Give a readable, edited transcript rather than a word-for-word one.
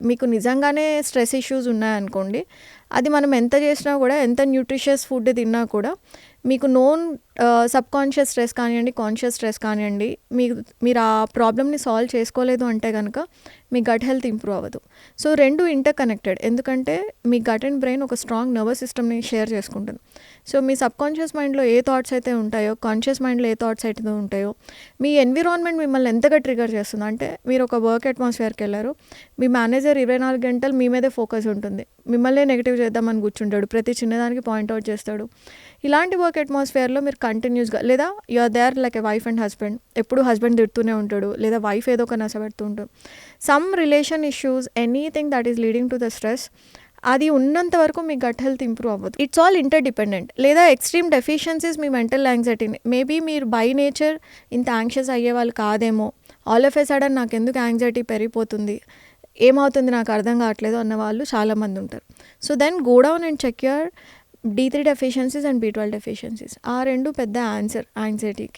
మీకు నిజంగానే stress issues ఉన్నాయనుకోండి, అది మనం ఎంత చేసినా కూడా, ఎంత న్యూట్రిషియస్ ఫుడ్ తిన్నా కూడా మీకు నోన్ సబ్‌కాన్షియస్ స్ట్రెస్ కానియండి, కాన్షియస్ స్ట్రెస్ కానియండి, మీరు ఆ ప్రాబ్లమ్‌ని సాల్వ్ చేసుకోలేదు అంటే గనక మీ గట్ హెల్త్ ఇంప్రూవ్ అవ్వదు. So 2 inter connected. ఎందుకంటే మీ గట్ అండ్ బ్రెయిన్ ఒక స్ట్రాంగ్ నర్వస్ సిస్టమ్‌ని షేర్ చేసుకుంటుంది. సో మీ సబ్‌కాన్షియస్ మైండ్‌లో ఏ థాట్స్ అయితే ఉంటాయో, కాన్షియస్ మైండ్‌లో ఏ థాట్స్ అయితే ఉంటాయో, మీ ఎన్విరాన్మెంట్ మిమ్మల్ని ఎంతగా ట్రిగ్గర్ చేస్తుంది అంటే, మీరు ఒక వర్క్ అట్మాస్ఫియర్‌కెళ్లారు, మీ మేనేజర్ 24 గంటలు మీ మీదే ఫోకస్ ఉంటుంది. మిమ్మల్నే నెగెటివ్ చేద్దామని కూర్చుంటాడు. ప్రతి చిన్నదానికి పాయింట్ ఔట్ చేస్తాడు. ఇలాంటి వర్క్ అట్మాస్ఫియర్‌లో మీరు కంటిన్యూస్‌గా, లేదా you are there like a wife and husband, ఎప్పుడు హస్బెండ్ తిడుతూనే ఉంటాడు, లేదా వైఫ్ ఏదో ఒక నస పెడుతూ ఉంటుంది. Some relation issues, anything that is leading to the stress, అది ఉన్నంత వరకు మీ గట్ హెల్త్ ఇంప్రూవ్ అవ్వదు. It's all interdependent. లేదా ఎక్స్‌ట్రీమ్ డెఫిషియన్సీస్ మీ మెంటల్ యాంగ్జైటీని, మేబీ మీరు బై నేచర్ ఇంత యాంగ్షియస్ అయ్యేవాళ్ళు కాదేమో, ఆల్ ఆఫ్ ఎ సడన్ నాకెందుకు యాంగ్జైటీ పెరిగిపోతుంది, ఏమవుతుంది నాకు అర్థం కావట్లేదు అన్న వాళ్ళు చాలామంది ఉంటారు. So then go down and check your D3 deficiencies and B12 deficiencies. ఆ 2 పెద్ద ఆన్సర్ యాంగ్జైటీకి.